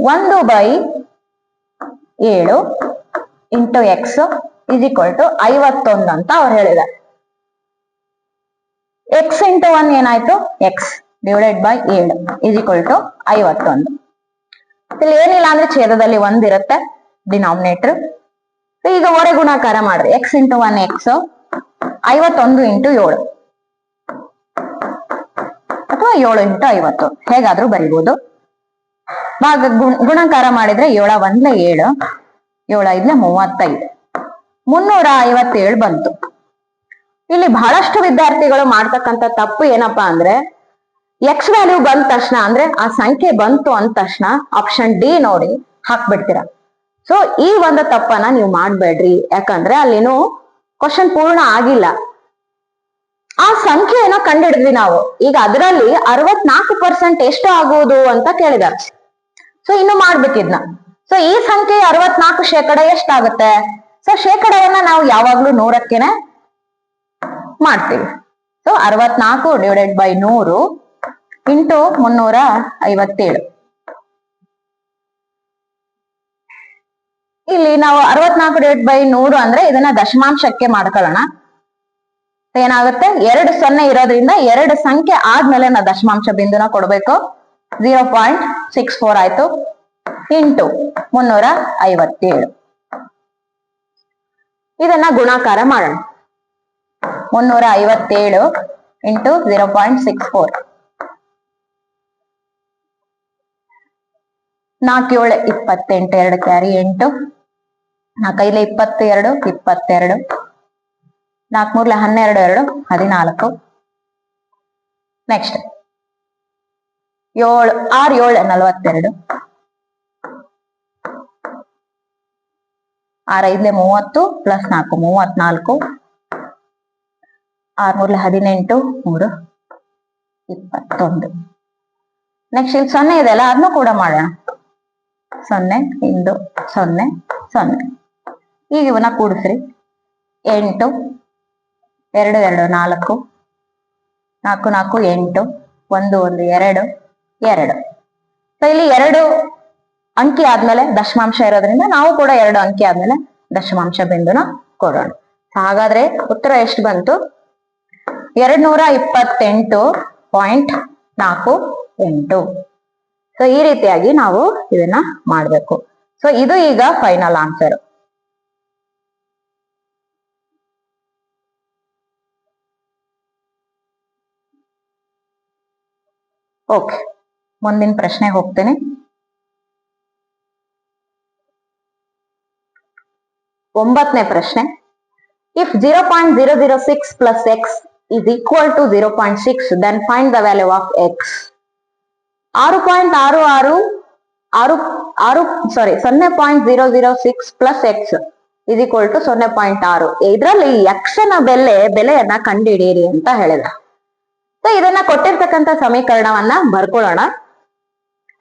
1/7 into X is equal to 51 ಅಂತ ಅವ್ರು ಹೇಳಿದ್ದಾರೆ. X ಇಂಟು 1 ಏನಾಯ್ತು? X divided by 7 is equal to 51. ಇಲ್ಲಿ ಏನಿಲ್ಲ ಅಂದ್ರೆ ಛೇದದಲ್ಲಿ 1 ಇರುತ್ತೆ, ಡಿನಾಮಿನೇಟರ್. ಈಗ ಹೊರೆ ಗುಣಾಕಾರ ಮಾಡ್ರಿ, X ಇಂಟು 1 X, 51 ಇಂಟು 7 ಅಥವಾ 7 ಇಂಟು 50 ಹೇಗಾದ್ರೂ ಬರಿಬಹುದು. ಭಾಗ ಗುಣಾಕಾರ ಮಾಡಿದ್ರೆ 7 1 7, 7 5 35, 357 ಬಂತು. ಇಲ್ಲಿ ಬಹಳಷ್ಟು ವಿದ್ಯಾರ್ಥಿಗಳು ಮಾಡ್ತಕ್ಕಂಥ ತಪ್ಪು ಏನಪ್ಪಾ ಅಂದ್ರೆ, X ವ್ಯಾಲ್ಯೂ ಬಂದ ತಕ್ಷಣ ಅಂದ್ರೆ ಆ ಸಂಖ್ಯೆ ಬಂತು ಅಂದ ತಕ್ಷಣ ಆಪ್ಷನ್ ಡಿ ನೋಡಿ ಹಾಕ್ಬಿಡ್ತೀರ. ಸೊ ಈ ಒಂದು ತಪ್ಪನ್ನ ನೀವು ಮಾಡ್ಬೇಡ್ರಿ, ಯಾಕಂದ್ರೆ ಅಲ್ಲಿನೂ ಕ್ವಶನ್ ಪೂರ್ಣ ಆಗಿಲ್ಲ. ಆ ಸಂಖ್ಯೆಯನ್ನ ಕಂಡಿಡಿದ್ವಿ ನಾವು. ಈಗ ಅದರಲ್ಲಿ 64% ಎಷ್ಟು ಆಗುವುದು ಅಂತ ಕೇಳಿದಾರೆ. ಸೊ ಇನ್ನು ಮಾಡ್ಬೇಕಿದ್ನ. ಸೊ ಈ ಸಂಖ್ಯೆ 64% ಎಷ್ಟಾಗುತ್ತೆ? ಸೊ ಶೇಕಡವನ್ನ ನಾವು ಯಾವಾಗ್ಲೂ 100ಕ್ಕೆ ಮಾಡ್ತೀವಿ. So 64 divided by 100 into 357. ಇಲ್ಲಿ ನಾವು 64 ಡಿವೈಡ್ ಬೈ 100 ಅಂದ್ರೆ ಇದನ್ನ ದಶಮಾಂಶಕ್ಕೆ ಮಾಡ್ಕೊಳ್ಳೋಣ. ಏನಾಗುತ್ತೆ? 2 0 ಇರೋದ್ರಿಂದ 2 ಸಂಖ್ಯೆ ಆದ್ಮೇಲೆ ನಾವು ದಶಮಾಂಶ ಬಿಂದುನ ಕೊಡ್ಬೇಕು. 0.64 ಆಯ್ತು ಇಂಟು 357. ಇದನ್ನ ಗುಣಾಕಾರ ಮಾಡೋಣ. 357 into 0.64. 4 7 28, 2 carry 8, 4 5 22, 22, 4 3 12, 2 14. Next 7 6 7 42, 6 5 30 plus 4 34, 6 3 18, 3 21. Next ಇಲ್ಲಿ 0 ಇದೆ ಅಲ್ಲ, ಅದನ್ನು ಕೂಡ ಮಾಡೋಣ. 0 1 0 0. ಈಗ ಇವನ್ನ ಕೂಡಿಸ್ರಿ. 8 2 2 4, 4 4 8, 1 1 2 2. ಸೊ ಇಲ್ಲಿ 2 ಅಂಕಿ ಆದ್ಮೇಲೆ ದಶಮಾಂಶ ಇರೋದ್ರಿಂದ ನಾವು ಕೂಡ 2 ಅಂಕಿ ಆದ್ಮೇಲೆ ದಶಮಾಂಶ ಬಿಂದುನ ಕೊಡೋಣ. ಹಾಗಾದ್ರೆ ಉತ್ತರ ಎಷ್ಟು ಬಂತು? 228.48. ಸೊ ಈ ರೀತಿಯಾಗಿ ನಾವು ಇದನ್ನ ಮಾಡ್ಬೇಕು. ಸೊ ಇದು ಈಗ ಫೈನಲ್ ಆನ್ಸರ್. ಓಕೆ, ಮುಂದಿನ ಪ್ರಶ್ನೆ ಹೋಗ್ತೇನೆ. ಒಂಬತ್ತನೇ ಪ್ರಶ್ನೆ. If 0.006 plus x is equal to 0.6, then find the value of x. 0.006 plus x is equal to 0.6. ಇದರಲ್ಲಿ x ನ ಬೆಲೆಯನ್ನ ಕಂಡುಹಿಡಿಯಿರಿ ಅಂತ ಹೇಳಿದ. ಸೊ ಇದನ್ನ ಕೊಟ್ಟಿರ್ತಕ್ಕಂಥ ಸಮೀಕರಣವನ್ನ ಬರ್ಕೊಳ್ಳೋಣ.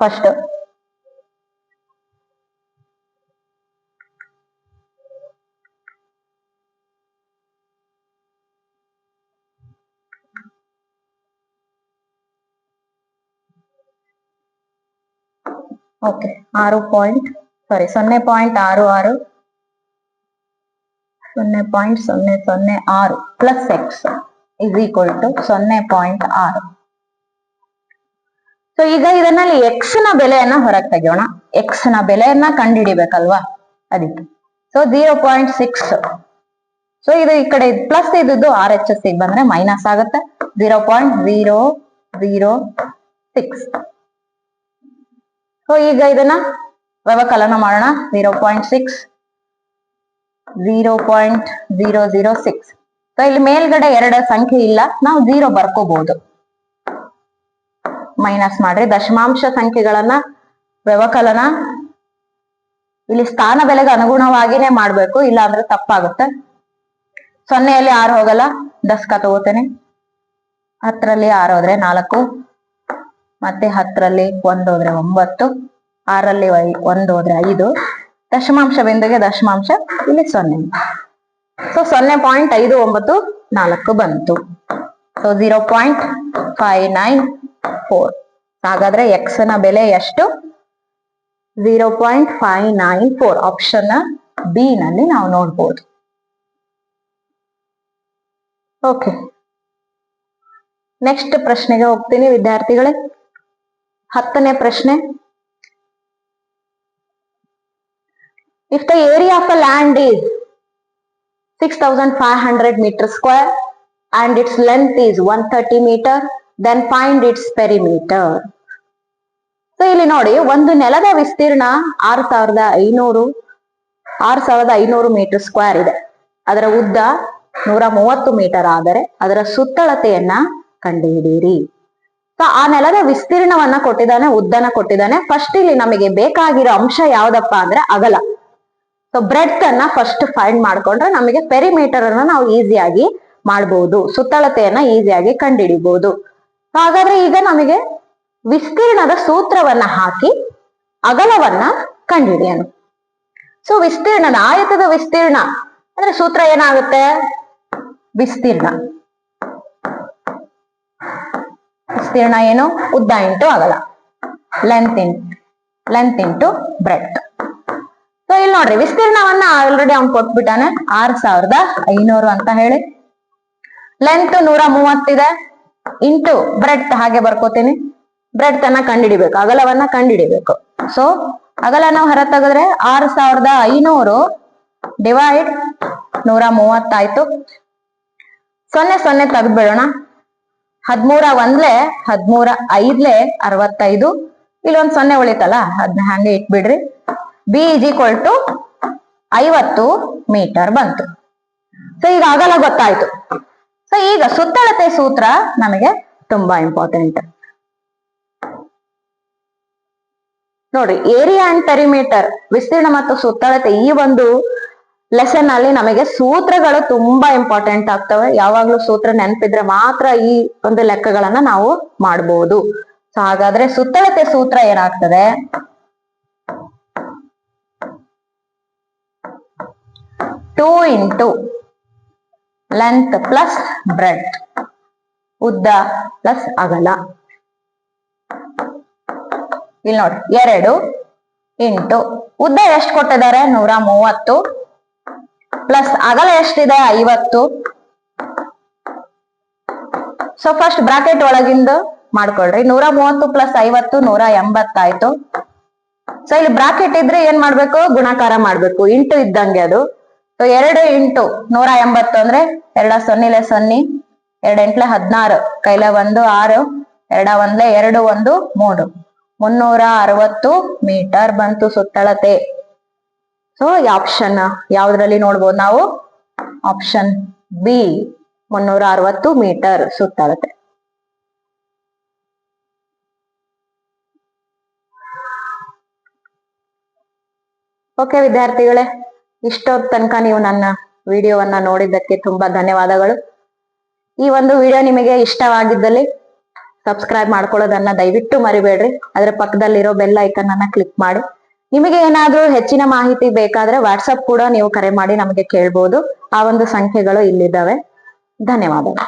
First okay 0.66 0.006 plus X is equal to 0.6. So ಈಗ ಇದನ್ನಲ್ಲಿ ಎಕ್ಸ್ ನ ಬೆಲೆಯನ್ನ ಹೊರಗೆ ತೆಗೆಯೋಣ. ಎಕ್ಸ್ ನ ಬೆಲೆಯನ್ನ ಕಂಡುಹಿಡಿಬೇಕಲ್ವಾ, ಅದಕ್ಕೆ. ಸೊ 0.6. ಸೊ ಇದು ಈ ಕಡೆ ಪ್ಲಸ್ ಇದ್ದು ಆರ್ ಎಚ್ ಎಸ್ ಬಂದ್ರೆ ಮೈನಸ್ ಆಗುತ್ತೆ. 0.006. ಸೊ ಈಗ ಇದನ್ನ ವ್ಯವಕಲನ ಮಾಡೋಣ. 0.6 0.006. ಸೊ ಇಲ್ಲಿ ಮೇಲ್ಗಡೆ 2 ಸಂಖ್ಯೆ ಇಲ್ಲ, ನಾವು 0 ಬರ್ಕೋಬಹುದು. ಮೈನಸ್ ಮಾಡ್ರಿ. ದಶಮಾಂಶ ಸಂಖ್ಯೆಗಳನ್ನ ವ್ಯವಕಲನ ಇಲ್ಲಿ ಸ್ಥಾನ ಬೆಲೆಗೆ ಅನುಗುಣವಾಗಿನೇ ಮಾಡ್ಬೇಕು, ಇಲ್ಲ ಅಂದ್ರೆ ತಪ್ಪಾಗುತ್ತೆ. 0ಯಲ್ಲಿ 6 ಹೋಗಲ್ಲ, ದಸ್ಕ ತಗೋತೇನೆ. 10ರಲ್ಲಿ 6 ಹೋದ್ರೆ 4, ಮತ್ತೆ 10ರಲ್ಲಿ 1 ಹೋದ್ರೆ 9, 6ರಲ್ಲಿ 1 ಹೋದ್ರೆ 5. ದಶಮಾಂಶ ಬಿಂದುಗೆ ದಶಮಾಂಶ ಇಲ್ಲಿ 0. ಸೊ 0.594 ಬಂತು. ಸೊ 0.594. ಹಾಗಾದ್ರೆ ಎಕ್ಸ್ ನ ಬೆಲೆ ಎಷ್ಟು? 0.594. ಆಪ್ಷನ್ ಬಿ ನಲ್ಲಿ ನಾವು ನೋಡ್ಬೋದು. ಓಕೆ, ನೆಕ್ಸ್ಟ್ ಪ್ರಶ್ನೆಗೆ ಹೋಗ್ತೀನಿ ವಿದ್ಯಾರ್ಥಿಗಳೇ. 10ನೇ ಪ್ರಶ್ನೆ. If the area of a land is 6500 meter square and its length is 130 meter, then find its perimeter. So ಇಲ್ಲಿ ನೋಡಿ, ಒಂದು ನೆಲದ ವಿಸ್ತೀರ್ಣ 6500 ಮೀಟರ್ ಸ್ಕ್ವೇರ್ ಇದೆ. ಅದರ ಉದ್ದ 130 ಮೀಟರ್ ಆದರೆ ಅದರ ಸುತ್ತಳತೆಯನ್ನ ಕಂಡುಹಿಡಿಯಿರಿ. ಸೊ ಆ ನೆಲದ ವಿಸ್ತೀರ್ಣವನ್ನ ಕೊಟ್ಟಿದ್ದಾನೆ, ಉದ್ದನ ಕೊಟ್ಟಿದ್ದಾನೆ. ಫಸ್ಟ್ ಇಲ್ಲಿ ನಮಗೆ ಬೇಕಾಗಿರೋ ಅಂಶ ಯಾವ್ದಪ್ಪ ಅಂದ್ರೆ ಅಗಲ. ಸೊ ಬ್ರೆಡ್ತ್ ಅನ್ನ ಫಸ್ಟ್ ಫೈಂಡ್ ಮಾಡ್ಕೊಂಡ್ರೆ ನಮಗೆ ಪೆರಿಮೀಟರ್ ಅನ್ನ ನಾವು ಈಸಿಯಾಗಿ ಮಾಡಬಹುದು, ಸುತ್ತಳತೆಯನ್ನ ಈಸಿಯಾಗಿ ಕಂಡುಹಿಡಿಬಹುದು. ಹಾಗಾದ್ರೆ ಈಗ ನಮಗೆ ವಿಸ್ತೀರ್ಣದ ಸೂತ್ರವನ್ನ ಹಾಕಿ ಅಗಲವನ್ನ ಕಂಡುಹಿಡಿಯೋಣ. ಸೊ ವಿಸ್ತೀರ್ಣದ ಆಯತದ ವಿಸ್ತೀರ್ಣ ಅಂದ್ರೆ ಸೂತ್ರ ಏನಾಗುತ್ತೆ? ವಿಸ್ತೀರ್ಣ ಏನು? ಉದ್ದ ಇಂಟು ಅಗಲ, ಲೆಂತ್ ಇಂಟು ಬ್ರೆಡ್ತ್. ಸೊ ಇಲ್ಲಿ ನೋಡ್ರಿ, ವಿಸ್ತೀರ್ಣವನ್ನ ಆಲ್ರೆಡಿ ಅವ್ನು ಕೊಟ್ಬಿಟ್ಟಾನೆ, 6500 ಅಂತ ಹೇಳಿ. ಲೆಂತ್ 130 ಇದೆ, ಇಂಟು ಬ್ರೆಡ್ತ್ ಹಾಗೆ ಬರ್ಕೋತೀನಿ. ಬ್ರೆಡ್ತ್ ಅನ್ನ ಕಂಡುಹಿಡಿಬೇಕು, ಅಗಲವನ್ನ ಕಂಡುಹಿಡಿಬೇಕು. ಸೊ ಅಗಲ ನಾವು ಹೊರ ತೆಗೆದ್ರೆ 6500 ಡಿವೈಡ್ 130 ಆಯ್ತು. 0 0 ತೆಗೆದ್ಬಿಡೋಣ. 13 ಒಂದ್ಲೆ 13 5ಲೆ 65. ಇಲ್ಲೊಂದ್ 0 ಉಳಿತಲ್ಲ, ಅದನ್ನ ಹಂಗೆ ಇಟ್ಬಿಡ್ರಿ. B = 50 ಮೀಟರ್ ಬಂತು. ಸೊ ಈಗ ಅಗಲ ಗೊತ್ತಾಯ್ತು. ಸೊ ಈಗ ಸುತ್ತಳತೆ ಸೂತ್ರ ನಮಗೆ ತುಂಬಾ ಇಂಪಾರ್ಟೆಂಟ್. ನೋಡಿ, ಏರಿಯಾ ಅಂಡ್ ಪೆರಿಮೀಟರ್, ವಿಸ್ತೀರ್ಣ ಮತ್ತು ಸುತ್ತಳತೆ, ಈ ಒಂದು ಲೆಸನ್ ಅಲ್ಲಿ ನಮಗೆ ಸೂತ್ರಗಳು ತುಂಬಾ ಇಂಪಾರ್ಟೆಂಟ್ ಆಗ್ತವೆ. ಯಾವಾಗ್ಲೂ ಸೂತ್ರ ನೆನಪಿದ್ರೆ ಮಾತ್ರ ಈ ಒಂದು ಲೆಕ್ಕಗಳನ್ನ ನಾವು ಮಾಡಬಹುದು. ಸೊ ಹಾಗಾದ್ರೆ ಸುತ್ತಳತೆ ಸೂತ್ರ ಏನಾಗ್ತದೆ? 2 × ಲೆಂತ್ ಪ್ಲಸ್ ಬ್ರೆಡ್ತ್, ಉದ್ದ ಪ್ಲಸ್ ಅಗಲ. ಇಲ್ಲಿ ನೋಡಿ, 2 ಇಂಟು ಉದ್ದ ಎಷ್ಟು ಕೊಟ್ಟಿದ್ದಾರೆ? 130 ಪ್ಲಸ್ ಅಗಲ ಎಷ್ಟಿದೆ? 50. ಸೊ ಫಸ್ಟ್ ಬ್ರಾಕೆಟ್ ಒಳಗಿಂದ ಮಾಡ್ಕೊಳ್ರಿ. 130 ಪ್ಲಸ್ 50 180 ಆಯ್ತು. ಸೊ ಇಲ್ಲಿ ಬ್ರಾಕೆಟ್ ಇದ್ರೆ ಏನ್ ಮಾಡ್ಬೇಕು? ಗುಣಾಕಾರ ಮಾಡ್ಬೇಕು. ಇಂಟು ಇದ್ದಂಗೆ ಅದು. ಸೊ 2 ಇಂಟು 180 ಅಂದ್ರೆ 2 0 0, 2 8 16, ಕೈಲ 1 6, 2 1 2 1 3, 360 ಮೀಟರ್ ಬಂತು ಸುತ್ತಳತೆ. ಸೊ ಈ ಆಪ್ಷನ್ ಯಾವ್ದ್ರಲ್ಲಿ ನೋಡ್ಬೋದು ನಾವು? ಆಪ್ಷನ್ ಬಿ, 360 ಮೀಟರ್ ಸುತ್ತಳತೆ. ಓಕೆ ವಿದ್ಯಾರ್ಥಿಗಳೇ, ಇಷ್ಟೊತ್ತು ತನಕ ನೀವು ನನ್ನ ವಿಡಿಯೋವನ್ನ ನೋಡಿದ್ದಕ್ಕೆ ತುಂಬಾ ಧನ್ಯವಾದಗಳು. ಈ ಒಂದು ವಿಡಿಯೋ ನಿಮಗೆ ಇಷ್ಟವಾಗಿದ್ದಲ್ಲಿ ಸಬ್ಸ್ಕ್ರೈಬ್ ಮಾಡ್ಕೊಳ್ಳೋದನ್ನ ದಯವಿಟ್ಟು ಮರಿಬೇಡ್ರಿ. ಅದರ ಪಕ್ಕದಲ್ಲಿರೋ ಬೆಲ್ ಐಕನ್ ಅನ್ನ ಕ್ಲಿಕ್ ಮಾಡಿ. ನಿಮಗೆ ಏನಾದ್ರೂ ಹೆಚ್ಚಿನ ಮಾಹಿತಿ ಬೇಕಾದ್ರೆ ವಾಟ್ಸಪ್ ಕೂಡ ನೀವು ಕರೆ ಮಾಡಿ ನಮಗೆ ಕೇಳ್ಬೋದು. ಆ ಒಂದು ಸಂಖ್ಯೆಗಳು ಇಲ್ಲಿದ್ದಾವೆ. ಧನ್ಯವಾದಗಳು.